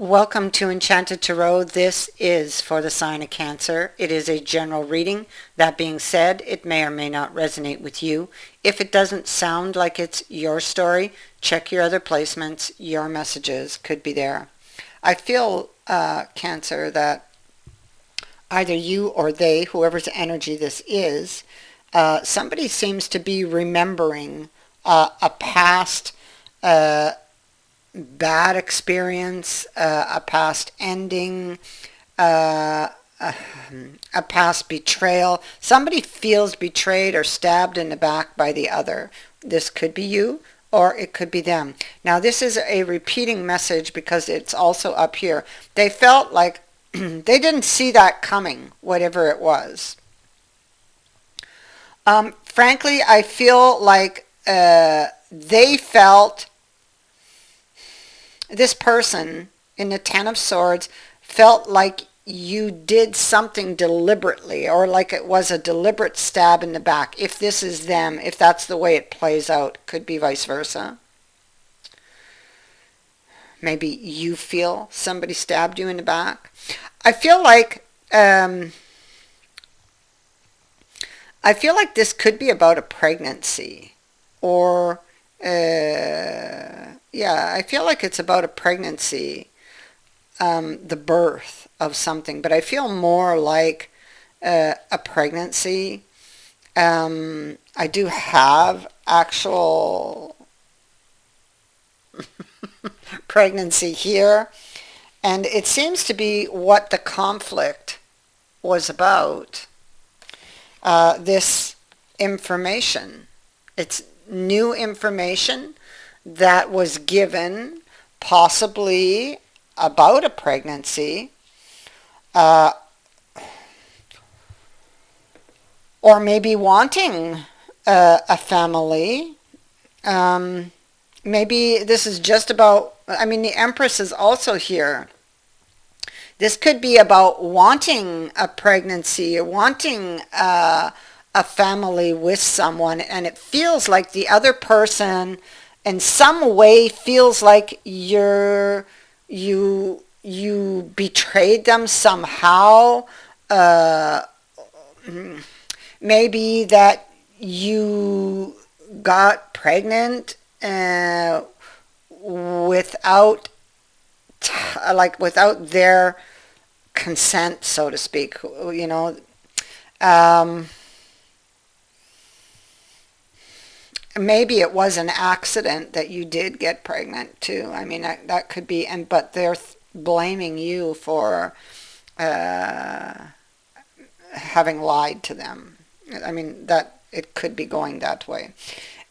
Welcome to Enchanted Tarot. This is for the sign of Cancer. It is a general reading. That being said, it may or may not resonate with you. If it doesn't sound like it's your story, check your other placements. Your messages could be there. I feel, Cancer, that either you or they, whoever's energy this is, somebody seems to be remembering a past bad experience, a past ending, uh, a past betrayal. Somebody feels betrayed or stabbed in the back by the other. This could be you or it could be them. Now this is a repeating message because it's also up here. They felt like they didn't see that coming, whatever it was. Frankly, I feel like they felt this person in the Ten of Swords felt like you did something deliberately or like it was a deliberate stab in the back. If this is them, if that's the way it plays out, could be vice versa. Maybe you feel somebody stabbed you in the back. I feel like this could be about a pregnancy or yeah, I feel like it's about a pregnancy, the birth of something, but I feel more like a pregnancy. I do have actual pregnancy here, and it seems to be what the conflict was about. This information. It's new information that was given possibly about a pregnancy, or maybe wanting a family. Maybe this is just about, I mean, the Empress is also here. This could be about wanting a pregnancy, or wanting a family with someone, and it feels like the other person in some way feels like you betrayed them somehow. Maybe that you got pregnant without without their consent, so to speak, you know. Maybe it was an accident that you did get pregnant too. I mean, that could be, but they're blaming you for having lied to them. I mean, that it could be going that way.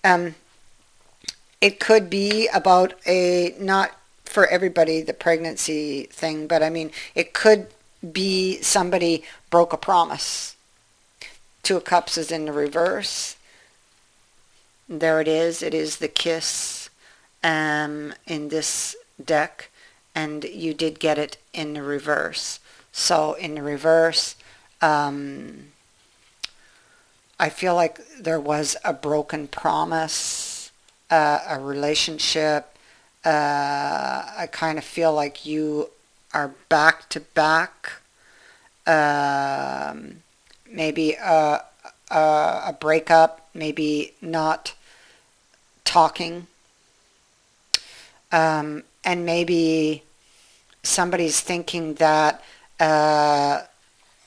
It could be about not for everybody, the pregnancy thing, but I mean, it could be somebody broke a promise. Two of Cups is in the reverse. There it is. It is the kiss in this deck, and you did get it in the reverse. So in the reverse, I feel like there was a broken promise, a relationship. I kind of feel like you are back to back. Maybe a breakup, maybe not talking, and maybe somebody's thinking that, oh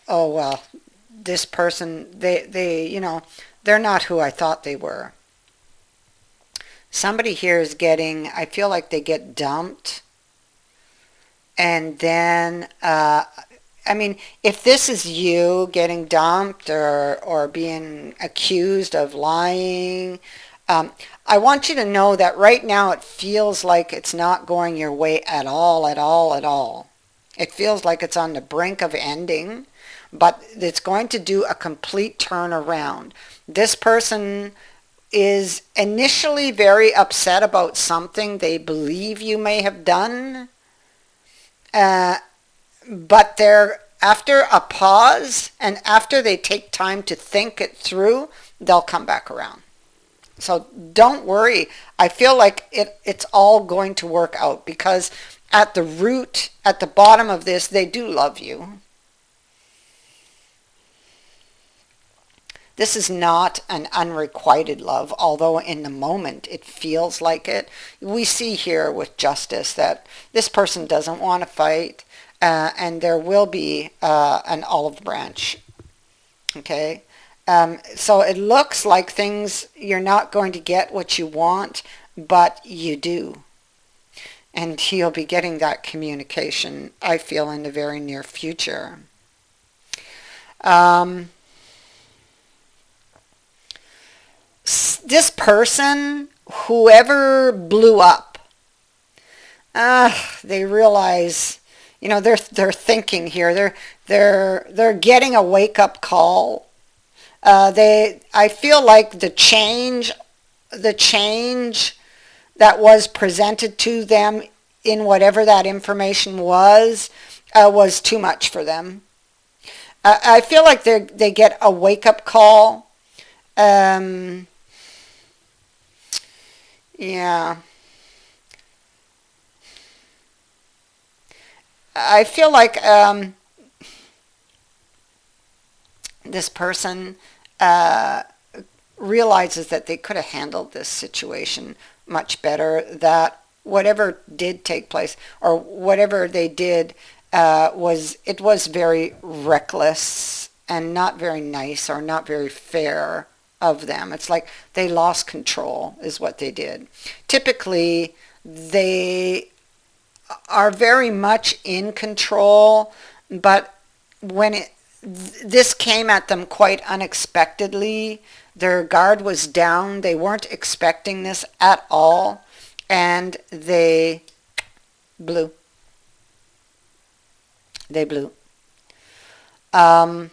well, this person, they you know, they're not who I thought they were. Somebody here is getting, I feel like they get dumped, and then I mean, if this is you getting dumped or being accused of lying, I want you to know that right now it feels like it's not going your way at all, at all, at all. It feels like it's on the brink of ending, but it's going to do a complete turnaround. This person is initially very upset about something they believe you may have done, but they're, after a pause and after they take time to think it through, they'll come back around. So don't worry. I feel like it's all going to work out because at the root, at the bottom of this, they do love you. This is not an unrequited love, although in the moment it feels like it. We see here with justice that this person doesn't want to fight, and there will be an olive branch. Okay? So it looks like things, you're not going to get what you want, but you do. And you'll be getting that communication, I feel, in the very near future. Um, this person, whoever blew up, they realize, they're thinking here. They're getting a wake up call. I feel like the change that was presented to them in whatever that information was too much for them. I feel like they get a wake up call. Um, yeah, I feel like this person uh, realizes that they could have handled this situation much better, that whatever did take place or whatever they did was very reckless and not very nice or not very fair of them. It's like they lost control is what they did. Typically, they are very much in control, but when this came at them quite unexpectedly, their guard was down. They weren't expecting this at all, and they blew. They blew. Um,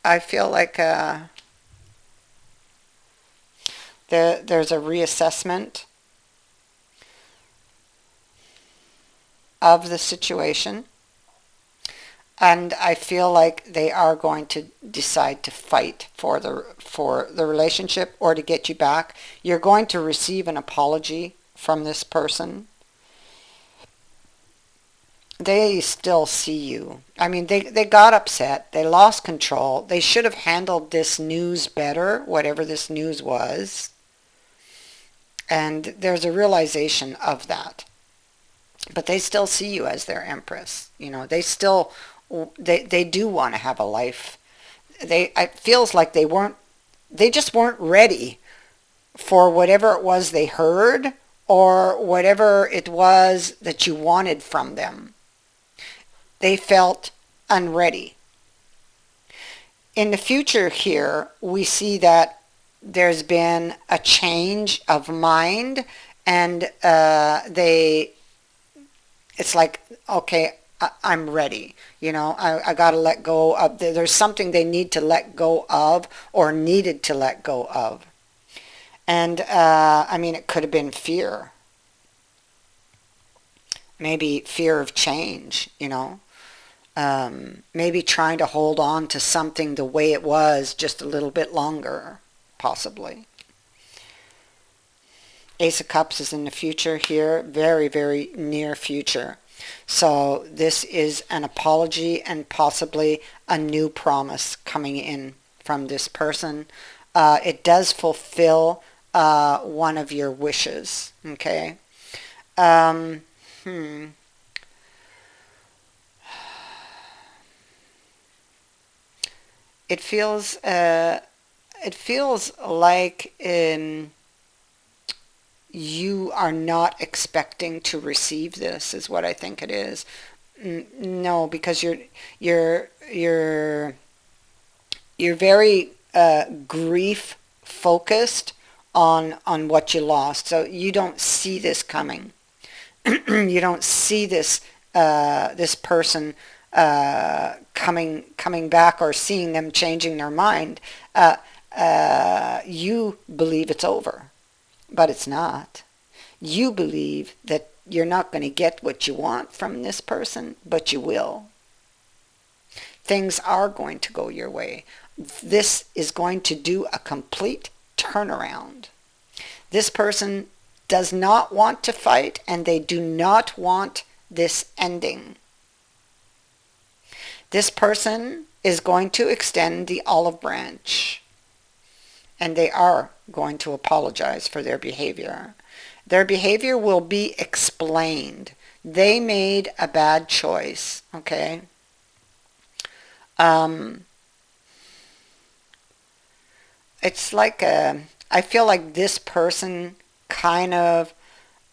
I feel like there's a reassessment of the situation, and I feel like they are going to decide to fight for the relationship or to get you back. You're going to receive an apology from this person. They still see you. I mean, they got upset. They lost control. They should have handled this news better, whatever this news was. And there's a realization of that. But they still see you as their empress. They do want to have a life. It feels like they just weren't ready for whatever it was they heard or whatever it was that you wanted from them. They felt unready. In the future here, we see that there's been a change of mind, and it's like, okay, I'm ready. I got to let go of, there's something they need to let go of or needed to let go of. And I mean, it could have been fear. Maybe fear of change. Maybe trying to hold on to something the way it was just a little bit longer, possibly. Ace of Cups is in the future here, very, very near future. So this is an apology and possibly a new promise coming in from this person. It does fulfill one of your wishes, okay? Um, hmm. It feels like you are not expecting to receive this is what I think it is. No, because you're you're you're very grief focused on what you lost. So you don't see this coming. You don't see this person coming back or seeing them changing their mind. You believe it's over, but it's not. You believe that you're not going to get what you want from this person, but you will. Things are going to go your way. This is going to do a complete turnaround. This person does not want to fight, and they do not want this ending. This person is going to extend the olive branch, and they are going to apologize for their behavior. Their behavior will be explained. They made a bad choice, okay? It's like I feel like this person kind of,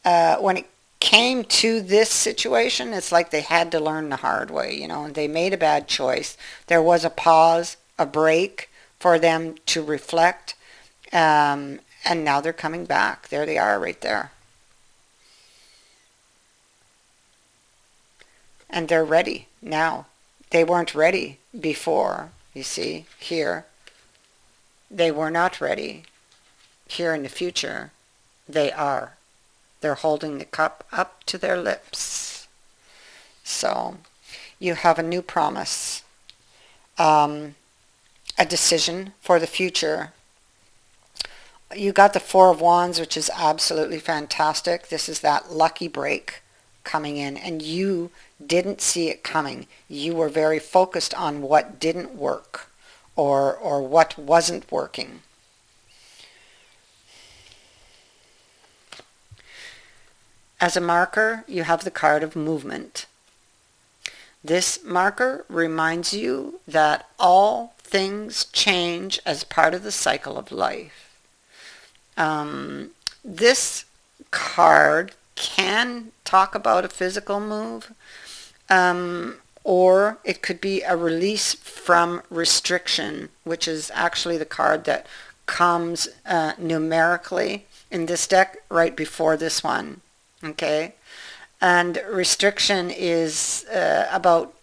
when it came to this situation, it's like they had to learn the hard way, and they made a bad choice. There was a pause, a break for them to reflect, and now they're coming back. There they are right there. And they're ready now. They weren't ready before, you see, here. They were not ready. Here in the future, they are. They're holding the cup up to their lips. So, you have a new promise, a decision for the future. You got the Four of Wands, which is absolutely fantastic. This is that lucky break coming in, and you didn't see it coming. You were very focused on what didn't work, or what wasn't working. As a marker, you have the card of movement. This marker reminds you that all things change as part of the cycle of life. This card can talk about a physical move, or it could be a release from restriction, which is actually the card that comes numerically in this deck right before this one. Okay, and restriction is about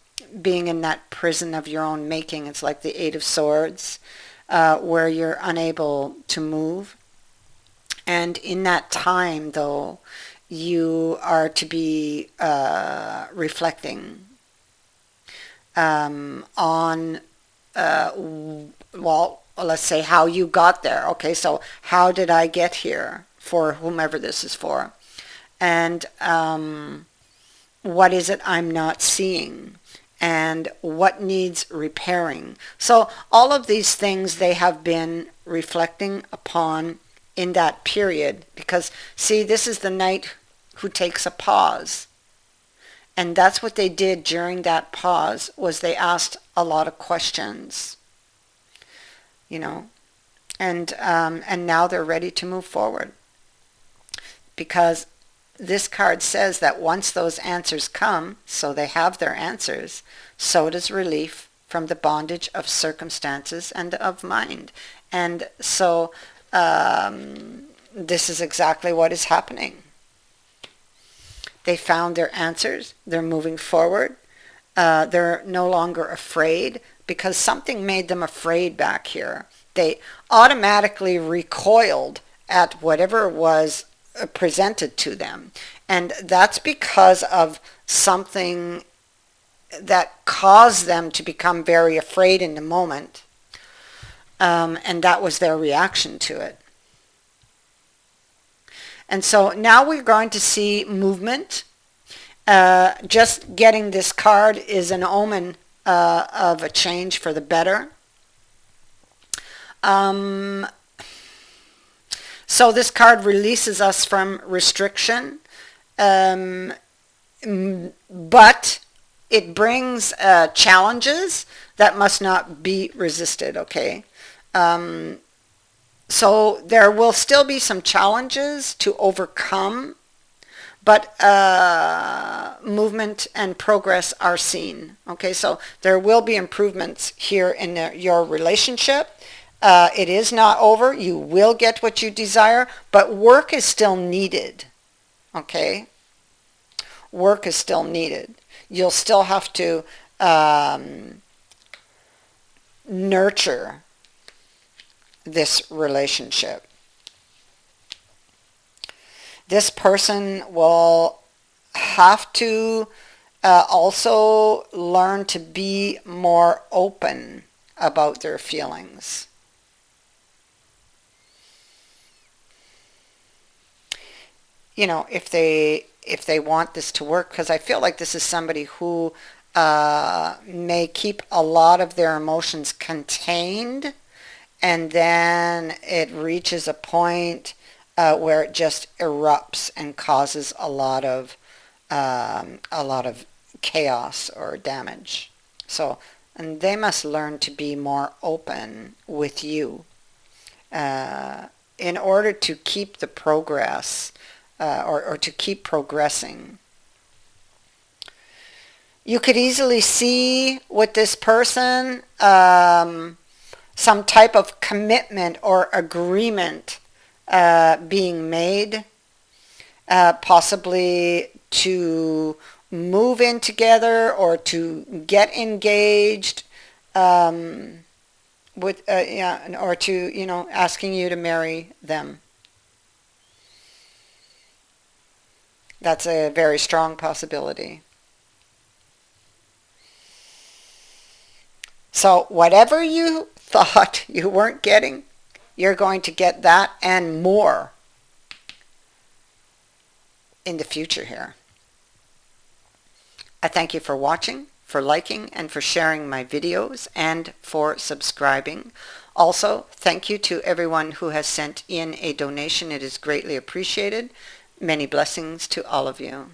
being in that prison of your own making. It's like the Eight of Swords, where you're unable to move. And in that time, though, you are to be reflecting on, well, let's say how you got there. Okay, so how did I get here, for whomever this is for? And what is it I'm not seeing, and what needs repairing. So all of these things they have been reflecting upon in that period, because see, this is the Knight who takes a pause, and that's what they did during that pause, was they asked a lot of questions, and now they're ready to move forward, because this card says that once those answers come, so they have their answers, so does relief from the bondage of circumstances and of mind. And so this is exactly what is happening. They found their answers. They're moving forward. They're no longer afraid, because something made them afraid back here. They automatically recoiled at whatever was presented to them, and that's because of something that caused them to become very afraid in the moment, and that was their reaction to it. And so now we're going to see movement. Just getting this card is an omen of a change for the better. So this card releases us from restriction, but it brings challenges that must not be resisted, okay? So there will still be some challenges to overcome, but movement and progress are seen, okay? So there will be improvements here in your relationship. It is not over. You will get what you desire, but work is still needed, okay? Work is still needed. You'll still have to nurture this relationship. This person will have to also learn to be more open about their feelings. You know, if they want this to work, because I feel like this is somebody who may keep a lot of their emotions contained, and then it reaches a point where it just erupts and causes a lot of chaos or damage. So, and they must learn to be more open with you in order to keep the progress or to keep progressing. You could easily see with this person some type of commitment or agreement being made, possibly to move in together or to get engaged, with yeah, or to, you know, asking you to marry them. That's a very strong possibility. So whatever you thought you weren't getting, you're going to get that and more in the future here. I thank you for watching, for liking, and for sharing my videos, and for subscribing. Also, thank you to everyone who has sent in a donation. It is greatly appreciated. Many blessings to all of you.